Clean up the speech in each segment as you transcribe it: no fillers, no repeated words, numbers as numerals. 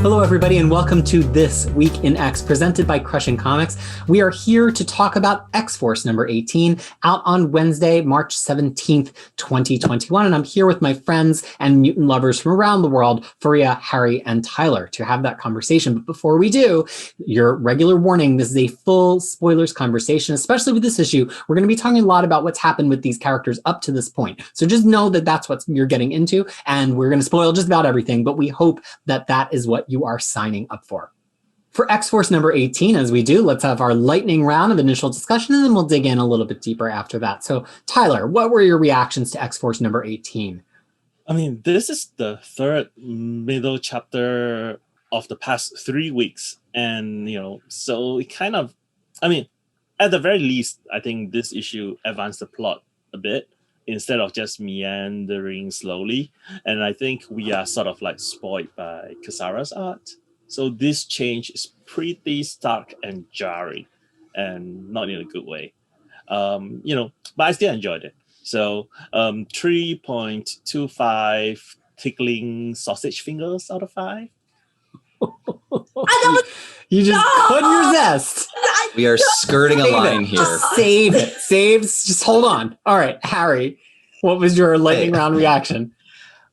Hello, everybody, and welcome to This Week in X, presented by Crushing Comics. We are here to talk about X-Force number 18, out on Wednesday, March 17th, 2021. And I'm here with my friends and mutant lovers from around the world, Fariha, Harry, and Tyler, to have that conversation. But before we do, your regular warning, this is a full spoilers conversation, especially with this issue. We're going to be talking a lot about what's happened with these characters up to this point. So just know that that's what you're getting into, and we're going to spoil just about everything, but we hope that that is what you are signing up for. For X-Force number 18, as we do, let's have our lightning round of initial discussion, and then we'll dig in a little bit deeper after that. So, Tyler, what were your reactions to X-Force number 18? I mean, this is the third middle chapter of the past 3 weeks. And, so it kind of, at the very least, I think this issue advanced the plot a bit instead of just meandering slowly. And I think we are sort of like spoiled by Kasara's art. So this change is pretty stark and jarring, and not in a good way. But I still enjoyed it. So 3.25 tickling sausage fingers out of 5. You just couldn't resist. We are skirting a line here. Just save it. Just hold on. All right, Harry, what was your lightning round reaction?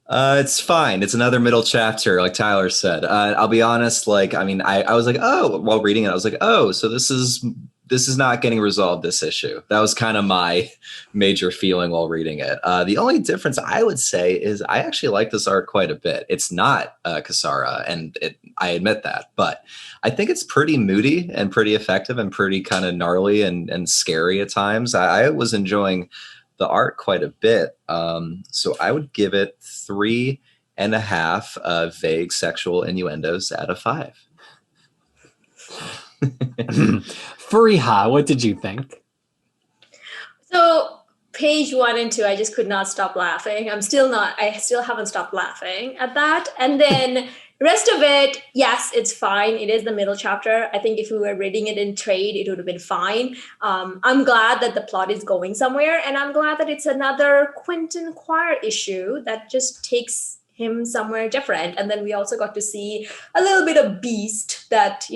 It's fine. It's another middle chapter, like Tyler said. I'll be honest. I was like, oh, while reading it, I was like, oh, so this is not getting resolved, this issue. That was kind of my major feeling while reading it. The only difference I would say is I actually like this art quite a bit. It's not Kasara, and I admit that, but I think it's pretty moody and pretty effective and pretty kind of gnarly and scary at times. I was enjoying the art quite a bit. So I would give it 3.5 vague sexual innuendos out of 5. Fariha, what did you think? So page 1 and 2, I just could not stop laughing. I still haven't stopped laughing at that. And then the rest of it, yes, it's fine. It is the middle chapter. I think if we were reading it in trade, it would have been fine. I'm glad that the plot is going somewhere, and I'm glad that it's another Quentin Quire issue that just takes him somewhere different. And then we also got to see a little bit of Beast that,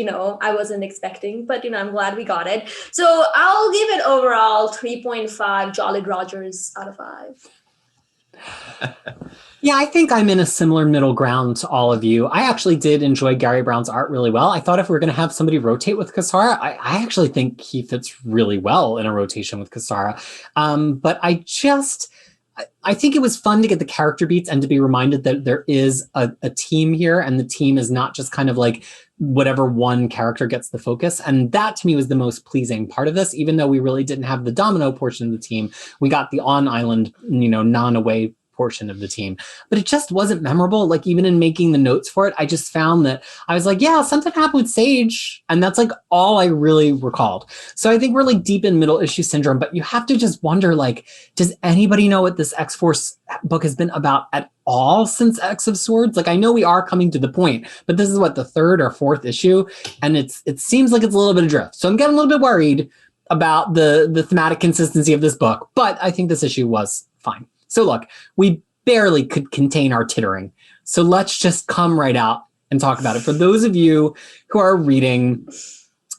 I wasn't expecting, but, I'm glad we got it. So I'll give it overall 3.5 Jolly Rogers out of 5. Yeah, I think I'm in a similar middle ground to all of you. I actually did enjoy Gary Brown's art really well. I thought if we were going to have somebody rotate with Kasara, I actually think he fits really well in a rotation with Kasara. But I think it was fun to get the character beats and to be reminded that there is a team here, and the team is not just kind of like whatever one character gets the focus. And that to me was the most pleasing part of this, even though we really didn't have the domino portion of the team. We got the on-island, non-away portion of the team, but it just wasn't memorable. Like, even in making the notes for it, I just found that I was like, yeah, something happened with Sage, and that's like all I really recalled. So I think we're like deep in middle issue syndrome, but you have to just wonder, like, does anybody know what this X-Force book has been about at all since X of Swords? Like, I know we are coming to the point, but this is what, the 3rd or 4th issue, and it seems like it's a little bit adrift. So I'm getting a little bit worried about the thematic consistency of this book, but I think this issue was fine. So look, we barely could contain our tittering. So let's just come right out and talk about it. For those of you who are reading,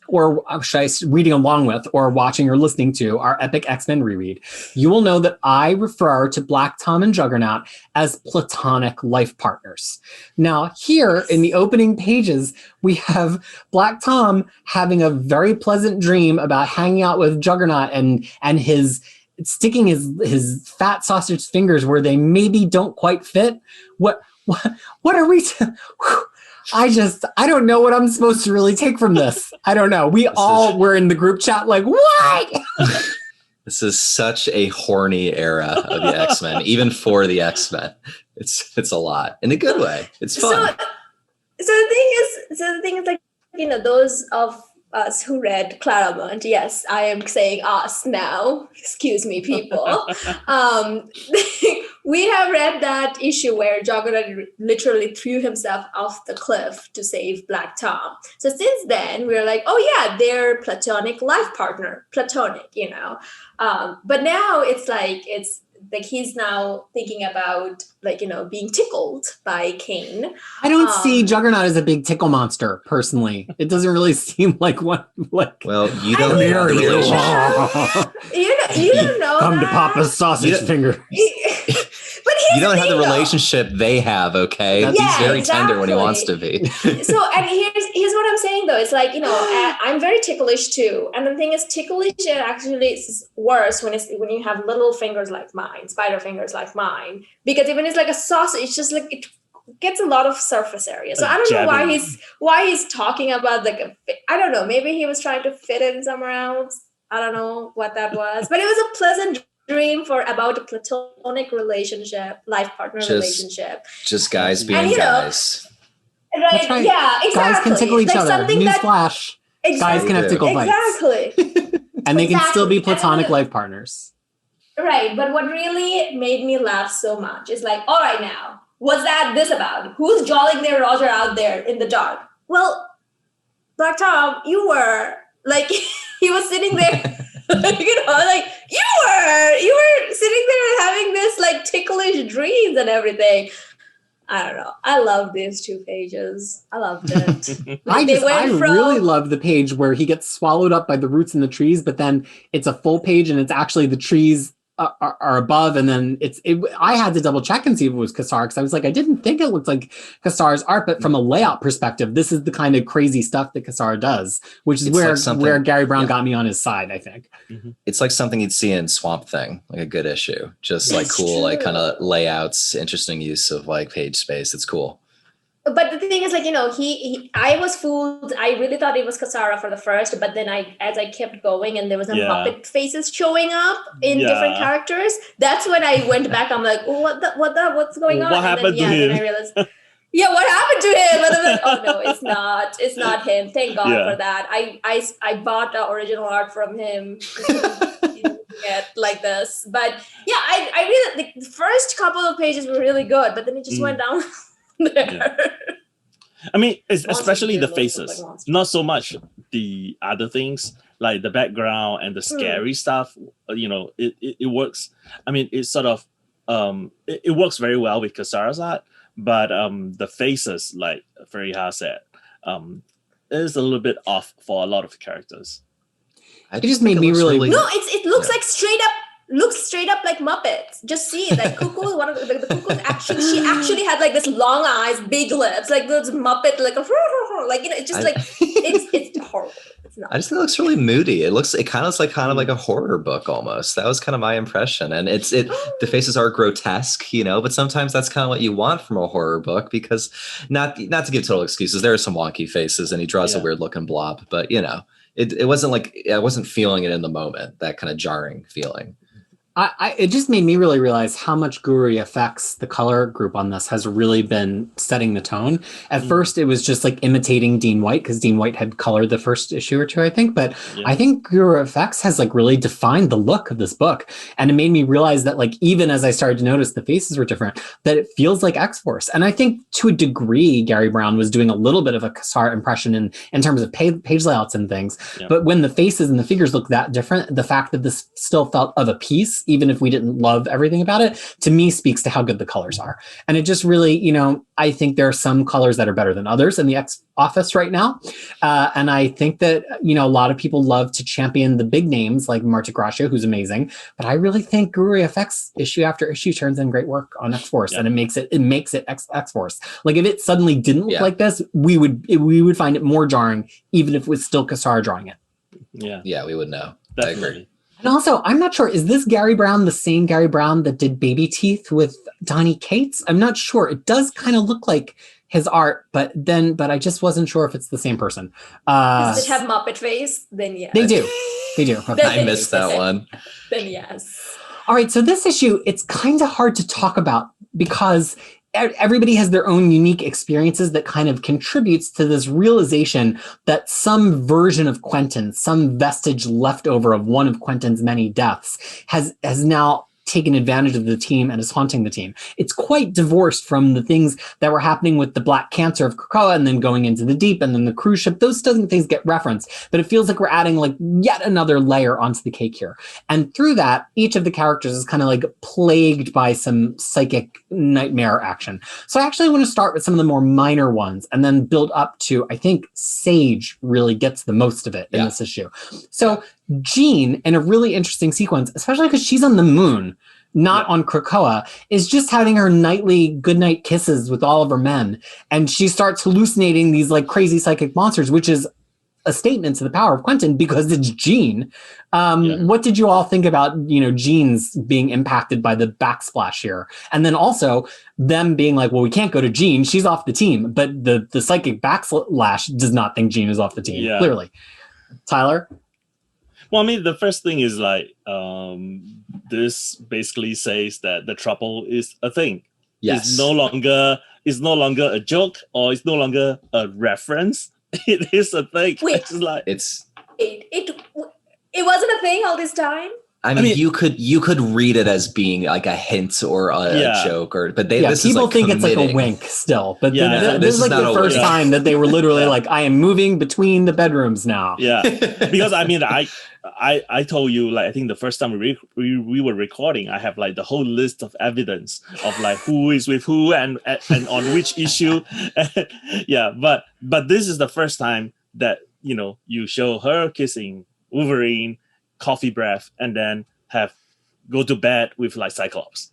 or should I say reading along with, or watching or listening to our Epic X-Men reread, you will know that I refer to Black Tom and Juggernaut as platonic life partners. Now, here in the opening pages, we have Black Tom having a very pleasant dream about hanging out with Juggernaut and his sticking his fat sausage fingers where they maybe don't quite fit. What are we? I don't know what I'm supposed to really take from this. I don't know. We all were in the group chat like, what? This is such a horny era of the X-Men, even for the X-Men. It's a lot in a good way. It's fun. So the thing is like, those of us who read Claremont, yes, I am saying us now, excuse me, people, we have read that issue where Juggernaut literally threw himself off the cliff to save Black Tom. So since then, we're like, oh yeah, they're platonic life partner, platonic, but now it's like he's now thinking about being tickled by Kane. I don't see Juggernaut as a big tickle monster personally. It doesn't really seem like one. Well, you don't have the relationship. You don't know. Come to Papa's sausage finger. But you don't have the relationship they have, okay? Yeah, he's very tender when he wants to be. So, and here's what I'm saying though. It's like, I'm very ticklish too. And the thing is, ticklish actually is worse when you have little fingers like mine, spider fingers like mine. Because even it's like a sausage, it's just like it gets a lot of surface area. So I don't know why he's talking about I don't know, maybe he was trying to fit in somewhere else. I don't know what that was. But it was a pleasant dream about a platonic relationship, life partner relationship. Just guys being guys. Right. Yeah, exactly. Guys can tickle each other. Newsflash. Exactly. Guys can have tickle fights. Exactly. And they can still be platonic life partners. Right. But what really made me laugh so much is like, all right now, what's this about? Who's jolling their Roger out there in the dark? Well, Black Tom, you were like, he was sitting there. You were sitting there having this like ticklish dreams and everything. I don't know. I love these 2 pages. I loved it. I really love the page where he gets swallowed up by the roots in the trees, but then it's a full page and it's actually the trees are above, and then I had to double check and see if it was Kassar, because I was like, I didn't think it looked like Kassar's art, but from a layout perspective, this is the kind of crazy stuff that Kassar does, which is where Gary Brown got me on his side, I think. Mm-hmm. It's like something you'd see in Swamp Thing, like a good issue, just like cool, like kind of layouts, interesting use of like page space. It's cool. But the thing is, like, I was fooled. I really thought it was Kassara for the first, but then as I kept going and there was Muppet faces showing up in different characters, that's when I went back. I'm like, oh, what's going on? What happened to him? Then I realized, what happened to him? And I'm like, oh no, it's not him. Thank God for that. I bought the original art from him. Get like this, but I really, like, the first couple of pages were really good, but then it just went down. Yeah. I mean, especially the faces, not so much the other things like the background and the scary stuff. It works. I mean, it's sort of it works very well with Kassara's art, but the faces, like Fariha said, is a little bit off for a lot of characters. It just made me really. No, it looks like straight up like Muppets. Just see it. Like Cuckoo, one of the Cuckoo she actually had like this long eyes, big lips, like those Muppet, like it's just like it's horrible. It's not. I just think it looks really moody. It kind of like a horror book almost. That was kind of my impression. And the faces are grotesque, but sometimes that's kind of what you want from a horror book, because not to give total excuses, there are some wonky faces and he draws a weird looking blob, but it wasn't like I wasn't feeling it in the moment, that kind of jarring feeling. It just made me really realize how much Guri FX, the color group on this, has really been setting the tone. At first, it was just like imitating Dean White, because Dean White had colored the first issue or two, I think. But I think Guri FX has like really defined the look of this book. And it made me realize that, like, even as I started to notice the faces were different, that it feels like X-Force. And I think to a degree, Gary Brown was doing a little bit of a Kassar impression in terms of page layouts and things. Yeah. But when the faces and the figures look that different, the fact that this still felt of a piece, even if we didn't love everything about it, to me speaks to how good the colors are. And it just really, I think there are some colors that are better than others in the X office right now. And I think that, a lot of people love to champion the big names like Marta Gracia, who's amazing. But I really think Guri FX issue after issue turns in great work on X-Force. And it makes it X-Force. Like if it suddenly didn't look like this, we would find it more jarring, even if it was still Kassar drawing it. Yeah, we would know. Definitely. I agree. And also, I'm not sure, is this Gary Brown the same Gary Brown that did Baby Teeth with Donny Cates? I'm not sure. It does kind of look like his art, but I just wasn't sure if it's the same person. Does it have Muppet face? Then yes. They do. I missed that one. Then yes. All right, so this issue, it's kind of hard to talk about because everybody has their own unique experiences that kind of contributes to this realization that some version of Quentin, some vestige left over of one of Quentin's many deaths has now taken advantage of the team and is haunting the team. It's quite divorced from the things that were happening with the Black Cancer of Krakoa and then going into the deep and then the cruise ship. Those things get referenced, but it feels like we're adding like yet another layer onto the cake here. And through that, each of the characters is kind of like plagued by some psychic nightmare action. So I actually want to start with some of the more minor ones and then build up to, I think Sage really gets the most of it in this issue. So Jean, in a really interesting sequence, especially because she's on the moon, not on Krakoa, is just having her nightly goodnight kisses with all of her men. And she starts hallucinating these like crazy psychic monsters, which is a statement to the power of Quentin because it's Jean. What did you all think about, Jean's being impacted by the backsplash here? And then also them being like, well, we can't go to Jean. She's off the team. But the psychic backslash does not think Jean is off the team, clearly. Tyler? Well, I mean, the first thing is like, this basically says that the trouble is a thing. Yes. It's no longer a joke or it's no longer a reference. It is a thing. Wait, it wasn't a thing all this time? I mean, you could read it as being like a hint or a joke, but this people is like think committing. it's like a wink still, but this is like not the a first wink. time that they were literally like, I am moving between the bedrooms now. Yeah, because I mean, I told you, like, I think the first time we were recording, I have like the whole list of evidence of like who is with who and on which issue. But this is the first time that you show her kissing Wolverine, coffee breath, and then go to bed with like Cyclops.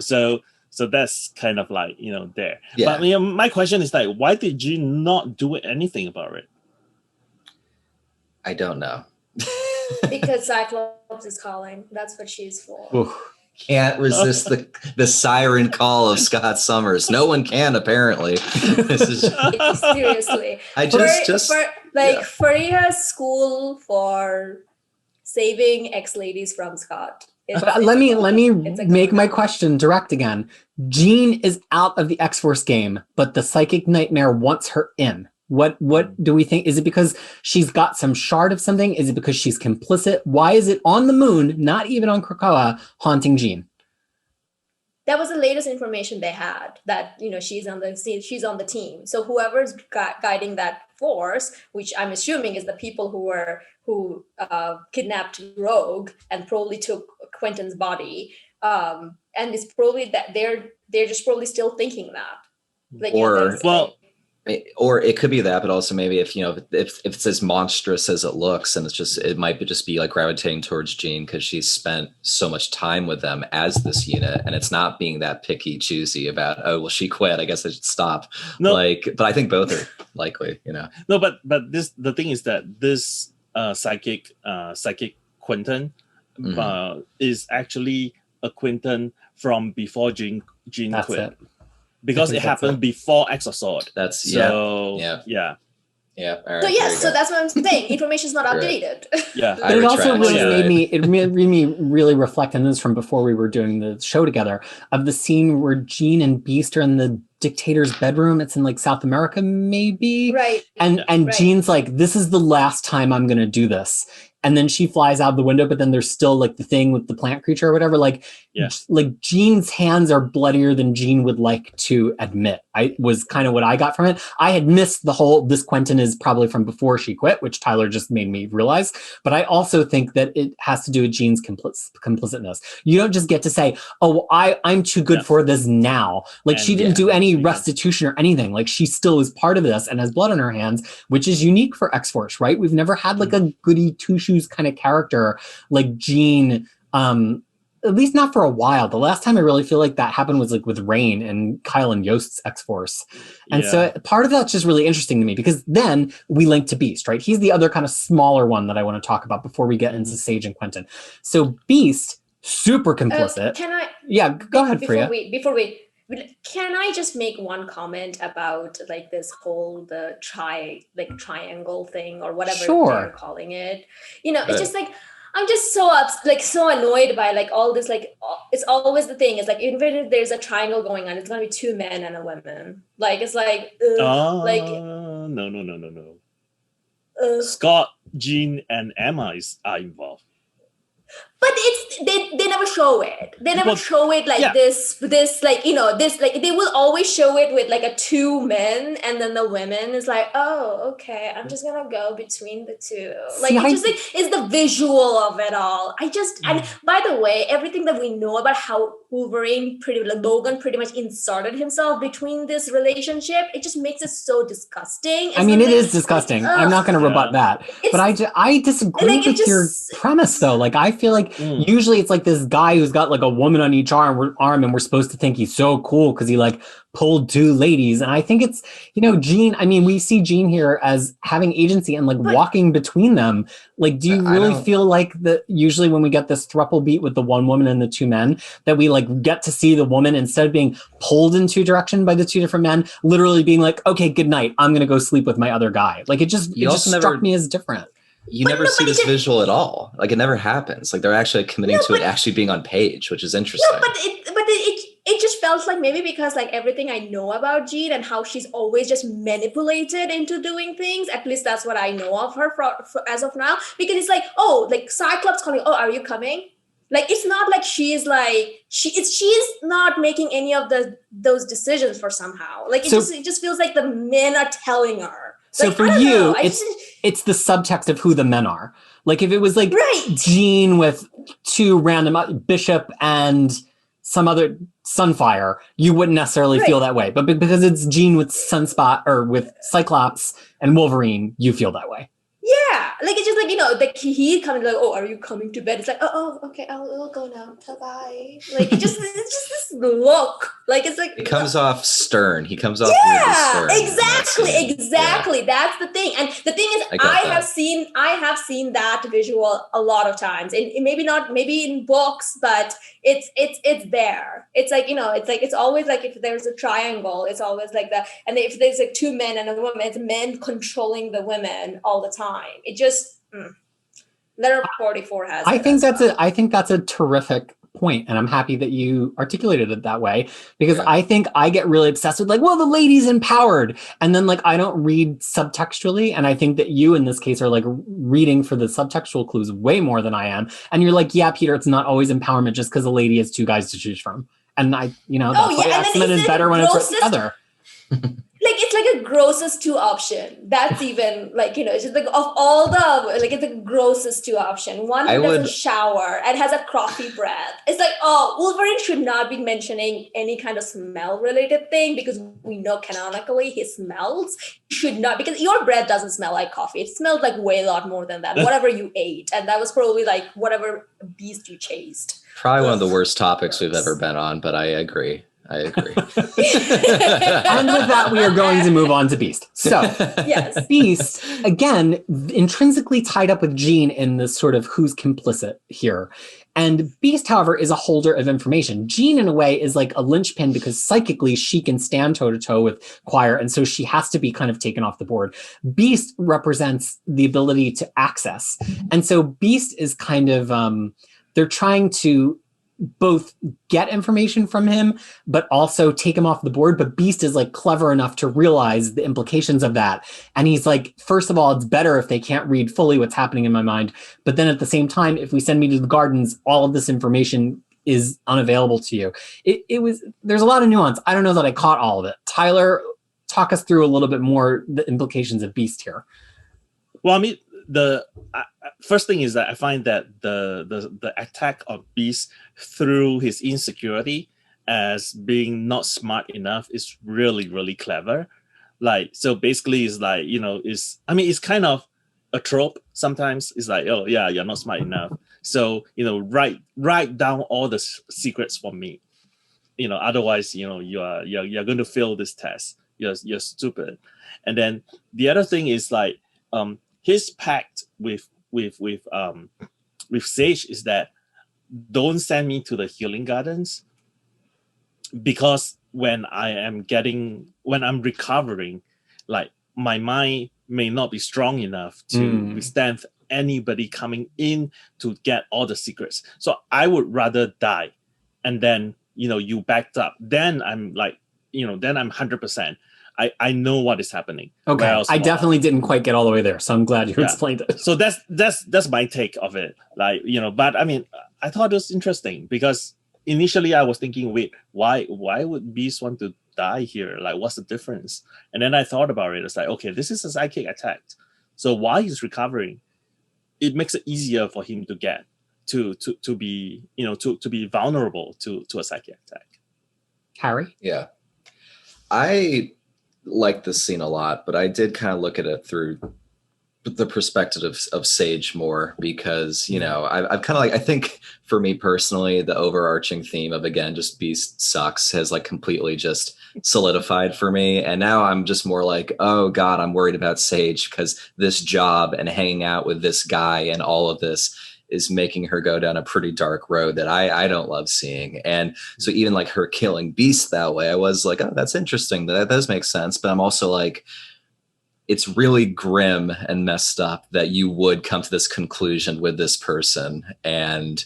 So that's kind of like there. Yeah. But my question is like, why did you not do anything about it? I don't know. Because Cyclops is calling. That's what she's for. Oof. Can't resist the siren call of Scott Summers. No one can, apparently. This is Seriously. Fariha's school for saving ex-ladies from Scott. Let me make my question direct again. Jean is out of the X-Force game, but the psychic nightmare wants her in. What do we think? Is it because she's got some shard of something? Is it because she's complicit? Why is it on the moon, not even on Krakoa, haunting Jean? That was the latest information they had, that she's on the team. So whoever's guiding that force, which I'm assuming is the people who kidnapped Rogue and probably took Quentin's body, and it's probably that they're just probably still thinking that. Or it could be that, but also maybe if it's as monstrous as it looks, and it might just be like gravitating towards Jean because she's spent so much time with them as this unit, and it's not being that picky, choosy about, oh well, she quit, I guess I should stop. No, but I think both are likely. No, but the thing is that this psychic Quentin is actually a Quentin from before Jean That's quit. it. Because it happened before X of Sword. Yeah. All right, So that's what I'm saying. Information is not updated. Yeah, but it also really made me really reflect on this from before we were doing the show together, of the scene where Jean and Beast are in the dictator's bedroom. It's in like South America, maybe. Right. And Jean's like, this is the last time I'm gonna do this. And then she flies out the window, but then there's still like the thing with the plant creature or whatever. Like Jean's hands are bloodier than Jean would like to admit. I was kind of what I got from it. I had missed this Quentin is probably from before she quit, which Tyler just made me realize. But I also think that it has to do with Jean's complicitness. You don't just get to say, oh, I'm too good for this now. Like she didn't do any restitution or anything. Like she still is part of this and has blood on her hands, which is unique for X-Force, right? We've never had like a goody two-shoes kind of character like Jean, at least not for a while. The last time I really feel like that happened was like with Rain and Kyle and Yost's X-Force. And so part of that's just really interesting to me, because then we link to Beast, right? He's the other kind of smaller one that I want to talk about before we get into Sage and Quentin. So Beast, super complicit. Can I? Yeah, go ahead, Freya. Before we, can I just make one comment about like this whole triangle thing or whatever they're calling it? It's just like, I'm just so annoyed by like all this, like it's always the thing. It's like, even if there's a triangle going on, it's gonna be two men and a woman. Like it's like no. Scott, Jean, and Emma are involved. But they never show it. They never show it like yeah. this like, you know, this like they will always show it with like a two men, and then the women is like, oh, okay, I'm just gonna go between the two. Like See, it's just like it's the visual of it all. And by the way, everything that we know about how Logan pretty much inserted himself between this relationship, it just makes it so disgusting. I mean, it is disgusting. I'm not going to rebut that. But I disagree with your premise, though. Like, I feel like usually it's like this guy who's got like a woman on each arm, and we're supposed to think he's so cool because he like pulled two ladies. And I think it's, you know, Jean, I mean, we see Jean here as having agency and like walking between them. Like, do you really feel like that usually when we get this throuple beat with the one woman and the two men, that we like get to see the woman instead of being pulled in two directions by the two different men, literally being like, okay, good night, I'm going to go sleep with my other guy. Like, it just struck me as different. You never see this visual at all. Like, it never happens. Like, they're actually committing to it actually being on page, which is interesting. No, but it just felt like maybe because like everything I know about Jean and how she's always just manipulated into doing things. At least that's what I know of her as of now. Because it's like, oh, like Cyclops calling, oh, are you coming? Like, it's not like she's like she's not making any of those decisions for somehow. Like, it just feels like the men are telling her. So like, for you, it's the subtext of who the men are. Like, if it was like Jean with two random Bishop and some other Sunfire, you wouldn't necessarily feel that way. But because it's Jean with Sunspot or with Cyclops and Wolverine, you feel that way. Yeah, like it's just like, you know, like he coming like, oh, are you coming to bed? It's like, oh, okay, I'll go now. Bye. Like it's just this look. Like it's like it comes off stern. He comes off really stern. Exactly. Yeah. That's the thing. And the thing is, I have seen that visual a lot of times. And maybe in books, but it's there. It's like, you know, it's always like if there's a triangle, it's always like that. And if there's like two men and a woman, it's men controlling the women all the time. It just letter 44 has. I think that's a terrific point, and I'm happy that you articulated it that way, because I think I get really obsessed with like, well, the lady's empowered, and then like I don't read subtextually, and I think that you in this case are like reading for the subtextual clues way more than I am, and you're like, yeah, Peter, it's not always empowerment just because the lady has two guys to choose from, and I, you know, that's why X-Men is better when it's together. Like it's like a grossest two option. That's even like, you know, it's just like of all the like it's the grossest two option. One who doesn't shower and has a coffee breath. It's like, oh, Wolverine should not be mentioning any kind of smell related thing because we know canonically he smells. Should not, because your breath doesn't smell like coffee. It smells like way a lot more than that. Whatever you ate, and that was probably like whatever beast you chased. Probably one of the worst topics we've ever been on, but I agree. And with that, we are going to move on to Beast. So, yes, Beast, again, intrinsically tied up with Jean in this sort of who's complicit here. And Beast, however, is a holder of information. Jean, in a way, is like a linchpin because psychically she can stand toe-to-toe with Quire, and so she has to be kind of taken off the board. Beast represents the ability to access. And so Beast is kind of, they're trying to both get information from him, but also take him off the board. But Beast is like clever enough to realize the implications of that. And he's like, first of all, it's better if they can't read fully what's happening in my mind. But then at the same time, if we send me to the gardens, all of this information is unavailable to you. There's a lot of nuance. I don't know that I caught all of it. Tyler, talk us through a little bit more the implications of Beast here. Well, I mean, the first thing is that I find that the attack of Beast through his insecurity as being not smart enough is really, really clever. Like, so basically it's like, you know, it's kind of a trope sometimes. It's like, oh yeah, you're not smart enough, so, you know, write down all the secrets for me, you know, otherwise, you know, you're going to fail this test. You're stupid. And then the other thing is like his pact with Sage is that don't send me to the healing gardens, because when I'm recovering, like my mind may not be strong enough to withstand anybody coming in to get all the secrets. So I would rather die, and then, you know, you backed up. Then I'm like, you know, then I'm 100%. I know what is happening. Okay, I definitely didn't quite get all the way there, so I'm glad you explained it. So that's my take of it. Like, you know, but I mean, I thought it was interesting because initially I was thinking, wait, why would Beast want to die here? Like, what's the difference? And then I thought about it. It's like, okay, this is a psychic attack. So while he's recovering, it makes it easier for him to get to be, to be vulnerable to a psychic attack. Harry? Yeah. I like this scene a lot, but I did kind of look at it through the perspective of Sage more because, I've kind of like, I think for me personally, the overarching theme of, again, just Beast sucks has like completely just solidified for me. And now I'm just more like, oh God, I'm worried about Sage because this job and hanging out with this guy and all of this is making her go down a pretty dark road that I don't love seeing. And so even like her killing Beast that way, I was like, oh, that's interesting. That does make sense. But I'm also like, it's really grim and messed up that you would come to this conclusion with this person. And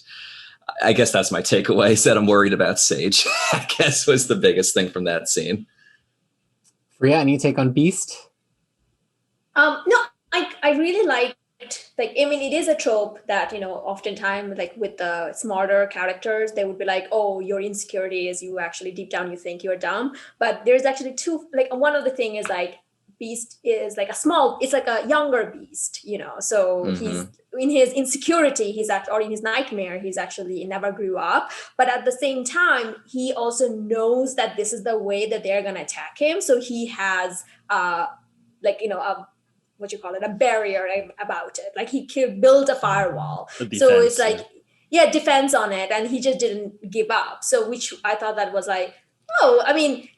I guess that's my takeaway, is that I'm worried about Sage, I guess was the biggest thing from that scene. Fariha, any take on Beast? No, I really liked, like, I mean, it is a trope that, oftentimes, like with the smarter characters, they would be like, oh, your insecurity is you actually deep down, you think you're dumb. But there's actually two, like one of the thing is like, Beast is like it's like a younger Beast, so he's in his insecurity, or in his nightmare, he's actually never grew up. But at the same time, he also knows that this is the way that they're going to attack him. So he has a barrier about it. Like he built a firewall. Defense, so it's like, defense on it. And he just didn't give up. So which I thought that was like, oh, I mean,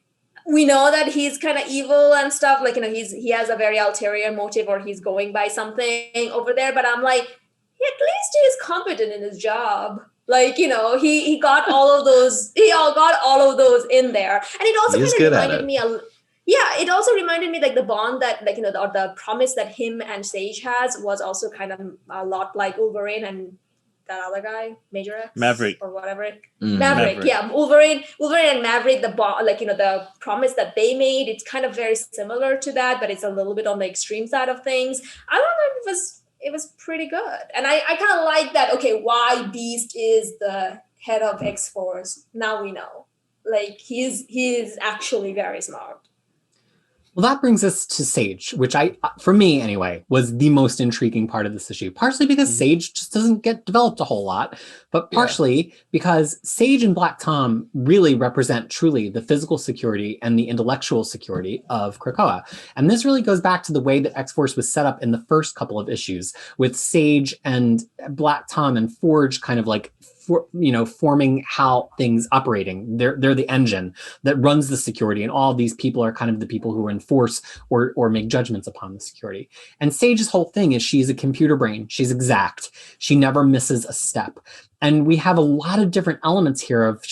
we know that he's kind of evil and stuff. Like, he has a very ulterior motive, or he's going by something over there. But I'm like, at least he is competent in his job. Like, he got all of those. Got all of those in there. And it also kind of reminded me. It also reminded me like the bond that or the promise that him and Sage has was also kind of a lot like Wolverine and that other guy, Major X, Maverick, or whatever. Maverick, yeah, Wolverine and Maverick. The promise that they made, it's kind of very similar to that, but it's a little bit on the extreme side of things. I don't know, it was pretty good, and I kind of like that. Okay, why Beast is the head of X-Force? Now we know, like he is actually very smart. Well, that brings us to Sage, which for me anyway, was the most intriguing part of this issue. Partially because Sage just doesn't get developed a whole lot, but partially because Sage and Black Tom really represent truly the physical security and the intellectual security of Krakoa. And this really goes back to the way that X-Force was set up in the first couple of issues, with Sage and Black Tom and Forge kind of like forming how things operating. They're the engine that runs the security, and all these people are kind of the people who enforce or make judgments upon the security. And Sage's whole thing is she's a computer brain. She's exact. She never misses a step. And we have a lot of different elements here of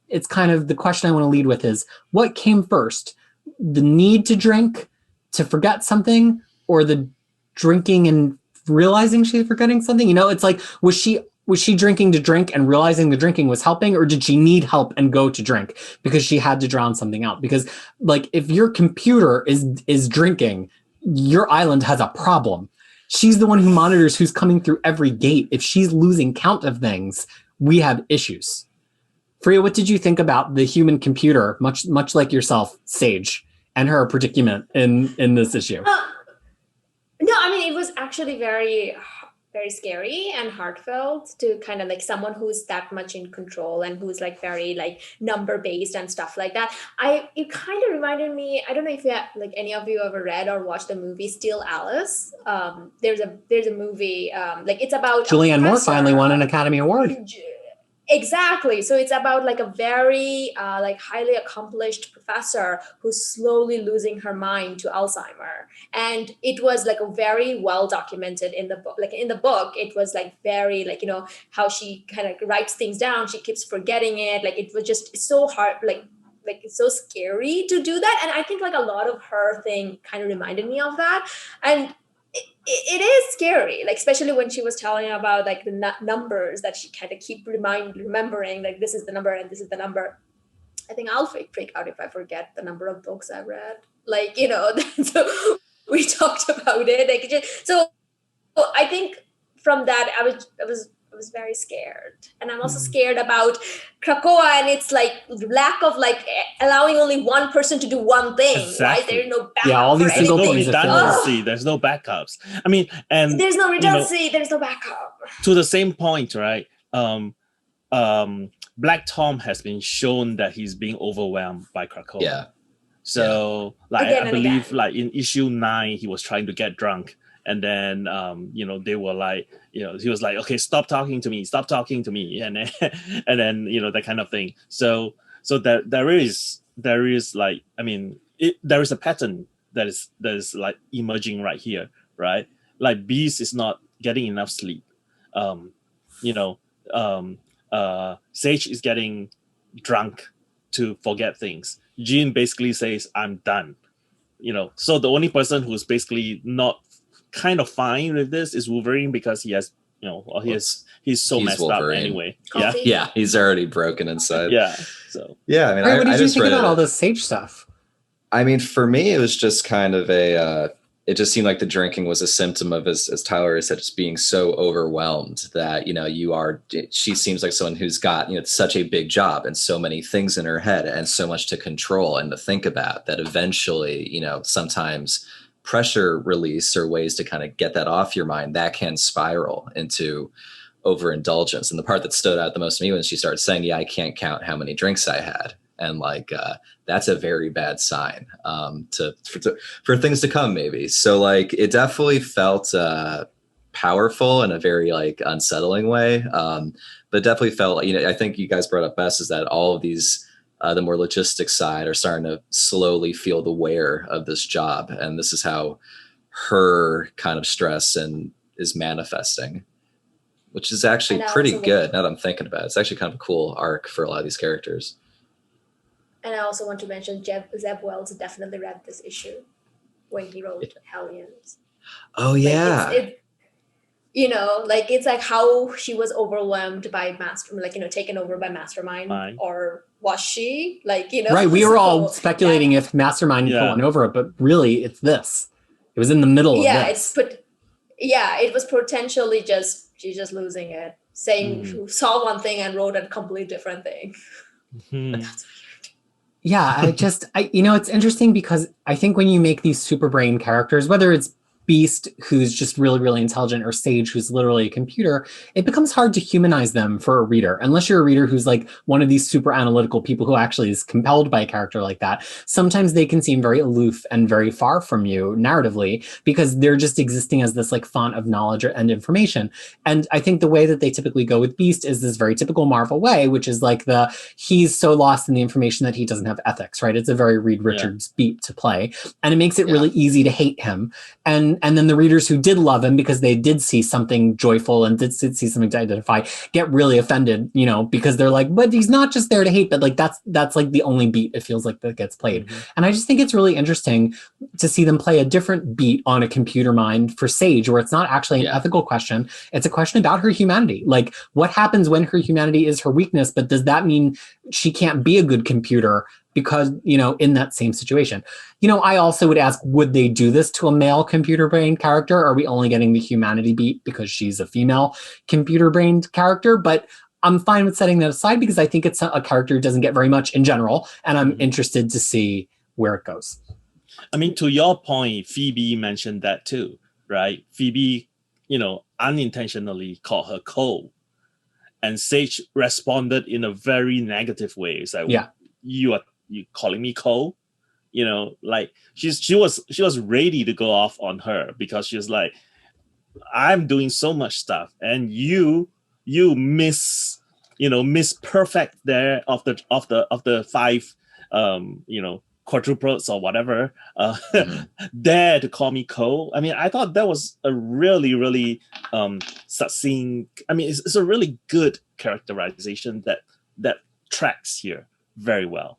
it's kind of the question I want to lead with is, what came first? The need to drink to forget something, or the drinking and realizing she's forgetting something? It's like, was she drinking to drink and realizing the drinking was helping, or did she need help and go to drink because she had to drown something out? Because like, if your computer is drinking, your island has a problem. She's the one who monitors who's coming through every gate. If she's losing count of things, we have issues. Fariha, what did you think about the human computer, much like yourself, Sage, and her predicament in this issue? No, I mean, it was actually very, very scary and heartfelt to kind of like someone who's that much in control and who's like very like number based and stuff like that. It kind of reminded me, I don't know if like any of you ever read or watched the movie Still Alice. There's a movie, like it's about Julianne Moore finally won an Academy Award. Exactly. So it's about like a very like highly accomplished professor who's slowly losing her mind to Alzheimer. And it was like a very well documented in the book. Like in the book, it was like very like, how she kind of writes things down. She keeps forgetting it. Like it was just so hard, like it's so scary to do that. And I think like a lot of her thing kind of reminded me of that. And it is scary, like especially when she was telling about like the numbers that she kind of keep remembering, like this is the number and this is the number. I think I'll freak out if I forget the number of books I've read. Like, so we talked about it. Like, so I think from that, I was I was very scared. And I'm also scared about Krakoa and its like lack of like allowing only one person to do one thing. Right? Exactly. There's no backup Yeah, all for these There's single no points anything. of failure. redundancy. There's no backups. I mean, and There's no you know, redundancy. There's no backup. to the same point, right? Black Tom has been shown that he's being overwhelmed by Krakoa. Yeah. So, like, Again I and believe, again. like in issue 9, he was trying to get drunk, and then, they were like, he was like, okay, stop talking to me, and then, and then, that kind of thing. So there is like, I mean, there is a pattern that is like emerging right here, right? Like Beast is not getting enough sleep. Sage is getting drunk to forget things. Jean basically says, I'm done. So the only person who's basically not kind of fine with this is Wolverine, because he has, he's so messed Wolverine. up anyway. Coffee. Yeah, he's already broken inside. Yeah. So Yeah, I mean, All right, what I did you just think read about it. all this Sage stuff? I mean, for me, it was just kind of it just seemed like the drinking was a symptom of, as Tyler has said, just being so overwhelmed that, she seems like someone who's got, such a big job and so many things in her head and so much to control and to think about that eventually, sometimes pressure release or ways to kind of get that off your mind, that can spiral into overindulgence. And the part that stood out the most to me when she started saying, yeah, I can't count how many drinks I had. And like, that's a very bad sign for things to come, maybe. So like, it definitely felt powerful in a very like unsettling way. But definitely felt, I think you guys brought up best is that all of these, the more logistic side are starting to slowly feel the wear of this job. And this is how her kind of stress is manifesting, which is actually pretty good now that I'm thinking about it. It's actually kind of a cool arc for a lot of these characters. And I also want to mention Zeb Wells definitely read this issue when he wrote Hellions. Oh, yeah. It's like how she was overwhelmed by taken over by Mastermind. Or was she? Right, we were all speculating if Mastermind put one over it, but really it's this. It was in the middle of this. It was potentially she's just losing it, saying saw one thing and wrote a completely different thing. But that's weird. Yeah, it's interesting because I think when you make these super brain characters, whether it's Beast, who's just really, really intelligent, or Sage, who's literally a computer, it becomes hard to humanize them for a reader. Unless you're a reader who's like one of these super analytical people who actually is compelled by a character like that, sometimes they can seem very aloof and very far from you narratively because they're just existing as this like font of knowledge and information. And I think the way that they typically go with Beast is this very typical Marvel way, which is like he's so lost in the information that he doesn't have ethics, right? It's a very Reed Richards beat to play. And it makes it really easy to hate him. And then the readers who did love him because they did see something joyful and did see something to identify get really offended, because they're like, but he's not just there to hate, but like that's like the only beat it feels like that gets played. Mm-hmm. And I just think it's really interesting to see them play a different beat on a computer mind for Sage, where it's not actually an ethical question. It's a question about her humanity. Like, what happens when her humanity is her weakness, but does that mean she can't be a good computer? Because, in that same situation, I also would ask, would they do this to a male computer brained character? Are we only getting the humanity beat because she's a female computer brained character? But I'm fine with setting that aside because I think it's a character who doesn't get very much in general. And I'm interested to see where it goes. I mean, to your point, Phoebe mentioned that too, right? Phoebe, unintentionally called her Cole. And Sage responded in a very negative way. It's like, you calling me Cole? Like she was ready to go off on her because she was like, I'm doing so much stuff and you miss perfect there of the 5 quadruplets or whatever dare to call me Cole. I mean, I thought that was a really, really succinct. I mean, it's a really good characterization that tracks here very well.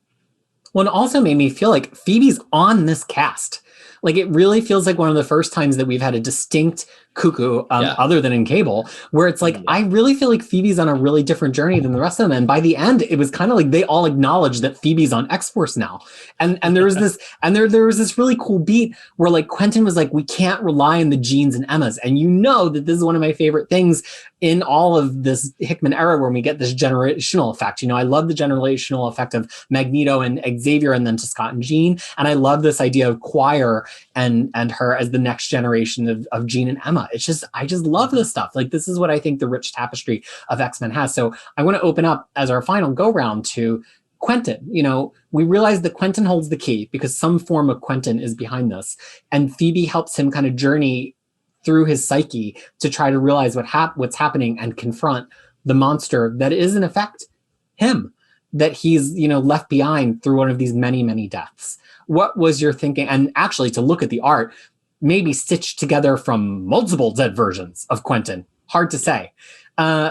Well, it also made me feel like Phoebe's on this cast. Like it really feels like one of the first times that we've had a distinct cuckoo, other than in Cable, where it's like, I really feel like Phoebe's on a really different journey than the rest of them. And by the end, it was kind of like they all acknowledged that Phoebe's on X-Force now. And there was this, and there was this really cool beat where like Quentin was like, we can't rely on the Jeans and Emmas. And you know that this is one of my favorite things in all of this Hickman era where we get this generational effect. You know, I love the generational effect of Magneto and Xavier and then to Scott and Jean. And I love this idea of Choir and her as the next generation of Jean and Emma. It's just, I just love this stuff. Like this is what I think the rich tapestry of X-Men has. So I want to open up as our final go round to Quentin. You know, we realize that Quentin holds the key because some form of Quentin is behind this. And Phoebe helps him kind of journey through his psyche to try to realize what's happening and confront the monster that is in effect him, that he's, you know, left behind through one of these many, many deaths. What was your thinking? And actually to look at the art, maybe stitched together from multiple dead versions of Quentin. Hard to say.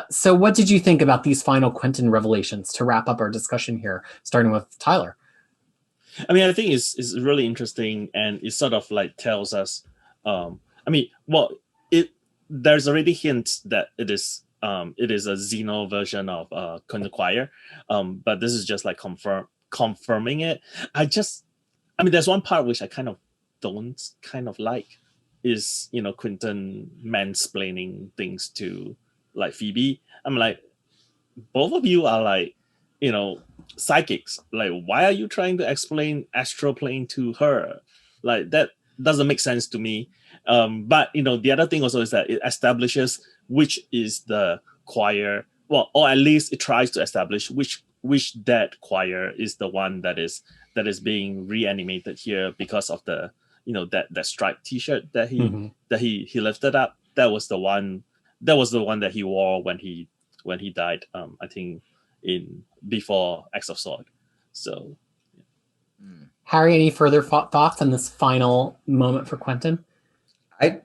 So what did you think about these final Quentin revelations to wrap up our discussion here, starting with Tyler? I mean, I think it's really interesting, and it sort of like tells us, there's already hints that it is a Xeno version of Quentin Quire, but this is just like confirming it. There's one part which I don't like is, you know, Quentin mansplaining things to like Phoebe. I'm like, both of you are like, you know, psychics. Like, why are you trying to explain astral plane to her? Like, that doesn't make sense to me. But you know, the other thing also is that it establishes which is the Choir, well, or at least it tries to establish which dead Choir is the one that is being reanimated here because of the, you know, that striped T-shirt that he lifted up. That was the one that he wore when he died. I think before X of Sword. So, yeah. Harry, any further thoughts on this final moment for Quentin? I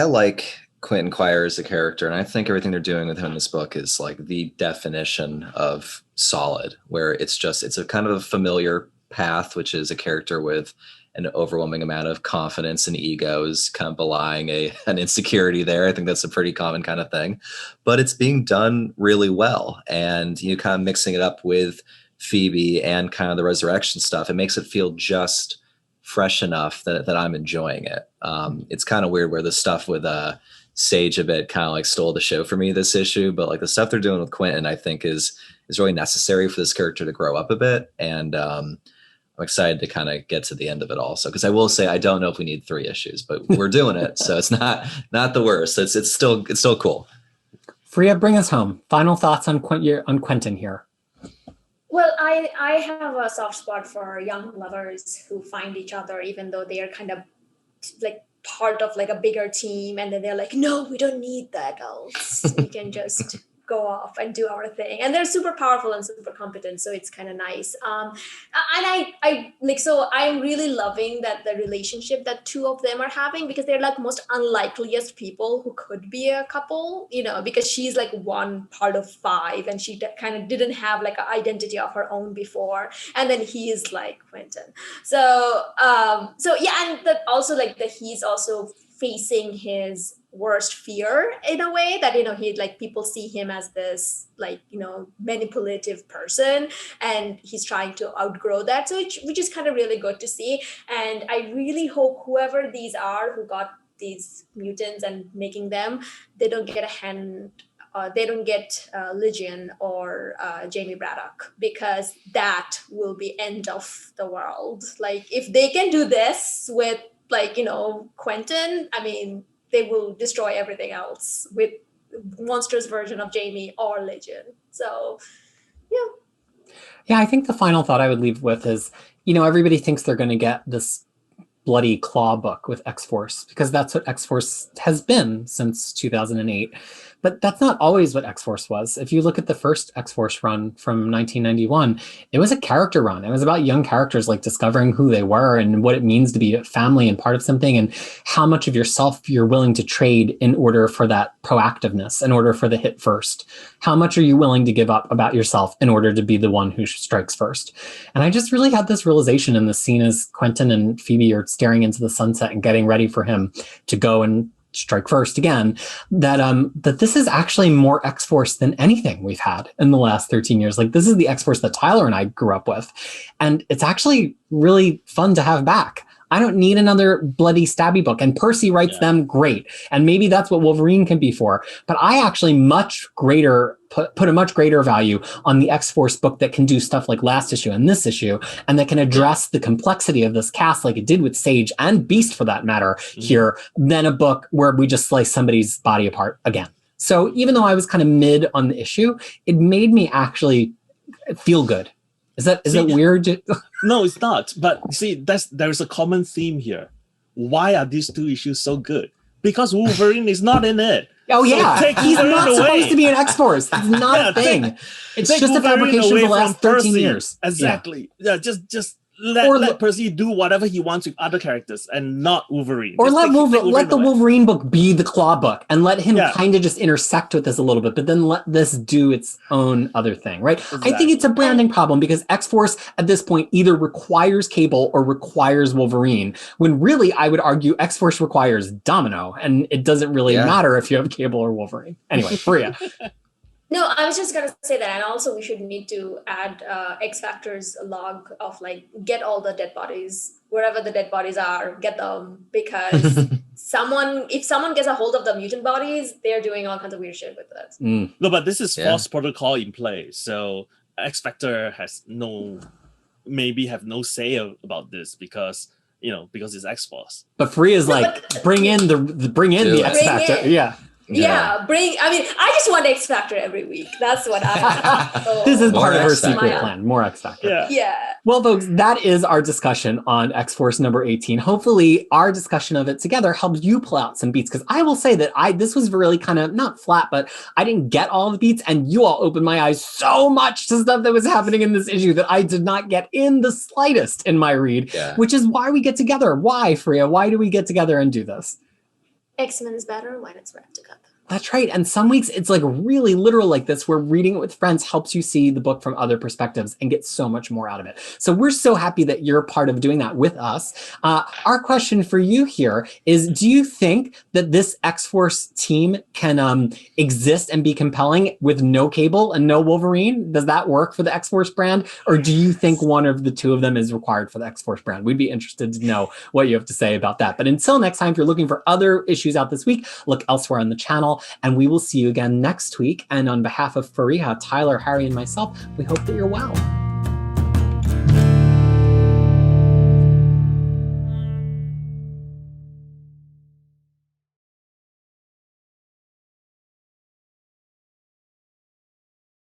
like Quentin Quire as a character, and I think everything they're doing with him in this book is like the definition of solid, where it's a kind of a familiar path, which is a character with an overwhelming amount of confidence and egos kind of belying an insecurity there. I think that's a pretty common kind of thing, but it's being done really well. And you kind of mixing it up with Phoebe and kind of the resurrection stuff, it makes it feel just fresh enough that I'm enjoying it. It's kind of weird where the stuff with Sage a bit kind of like stole the show for me this issue, but like the stuff they're doing with Quentin, I think is really necessary for this character to grow up a bit. And I'm excited to kind of get to the end of it also, because I will say I don't know if we need 3 issues, but we're doing it, so it's not the worst. It's still cool. Fariha, bring us home. Final thoughts on Quentin here. Well, I have a soft spot for young lovers who find each other, even though they are kind of like part of like a bigger team, and then they're like, no, we don't need the adults. We can just go off and do our thing. And they're super powerful and super competent, so it's kind of nice. And I'm really loving that the relationship that 2 of them are having, because they're like most unlikeliest people who could be a couple, you know, because she's like one part of 5 and she kind of didn't have like an identity of her own before, and then he is like Quentin. So yeah, and that also like that he's also facing his worst fear in a way, that, you know, he like people see him as this like, you know, manipulative person, and he's trying to outgrow that, so which is kind of really good to see. And I really hope whoever these are who got these mutants and making them, they don't get Legion or Jamie Braddock, because that will be end of the world. Like if they can do this with like, you know, Quentin, I mean, they will destroy everything else with monstrous version of Jamie or Legion. So, yeah. Yeah, I think the final thought I would leave with is, you know, everybody thinks they're going to get this bloody claw book with X-Force, because that's what X-Force has been since 2008. But that's not always what X-Force was. If you look at the first X-Force run from 1991, it was a character run. It was about young characters like discovering who they were and what it means to be a family and part of something, and how much of yourself you're willing to trade in order for that proactiveness, in order for the hit first. How much are you willing to give up about yourself in order to be the one who strikes first? And I just really had this realization in the scene as Quentin and Phoebe are staring into the sunset and getting ready for him to go and strike first again, that that this is actually more X-Force than anything we've had in the last 13 years. Like, this is the X-Force that Tyler and I grew up with. And it's actually really fun to have back. I don't need another bloody stabby book. And Percy writes them great. And maybe that's what Wolverine can be for. But I actually put a much greater value on the X-Force book that can do stuff like last issue and this issue, and that can address the complexity of this cast like it did with Sage and Beast for that matter here, than a book where we just slice somebody's body apart again. So even though I was kind of mid on the issue, it made me actually feel good. Is that weird? No, it's not. But see, there's a common theme here. Why are these two issues so good? Because Wolverine is not in it. Oh, yeah. So he's not supposed to be an X-Force. It's not a thing. It's just a fabrication of the last 13 years. Exactly. Yeah, just let Percy do whatever he wants with other characters and not Wolverine. Or let the Wolverine book be the Claw book and let him kind of just intersect with this a little bit, but then let this do its own other thing, right? Exactly. I think it's a branding problem because X-Force at this point either requires Cable or requires Wolverine, when really I would argue X-Force requires Domino, and it doesn't really matter if you have Cable or Wolverine. Anyway, Fariha. No, I was just gonna say that, and also we should need to add X Factor's log of like get all the dead bodies wherever the dead bodies are, get them, because if someone gets a hold of the mutant bodies, they're doing all kinds of weird shit with it. No, but this is Force Protocol in play, so X Factor has no say about this because it's X Force. But Fariha's bring in the X Factor, I just want X Factor every week. That's what I This is part of her secret plan. More X Factor. Yeah. Well, folks, that is our discussion on X-Force number 18. Hopefully our discussion of it together helped you pull out some beats, because I will say that this was really kind of not flat, but I didn't get all the beats, and you all opened my eyes so much to stuff that was happening in this issue that I did not get in the slightest in my read, which is why we get together. Why, Fariha? Why do we get together and do this? X-Men is better when it's read together. That's right. And some weeks it's like really literal like this, where reading it with friends helps you see the book from other perspectives and get so much more out of it. So we're so happy that you're part of doing that with us. Our question for you here is, do you think that this X-Force team can exist and be compelling with no Cable and no Wolverine? Does that work for the X-Force brand? Or do you think one of the two of them is required for the X-Force brand? We'd be interested to know what you have to say about that. But until next time, if you're looking for other issues out this week, look elsewhere on the channel. And we will see you again next week. And on behalf of Fariha, Tyler, Harry, and myself, we hope that you're well.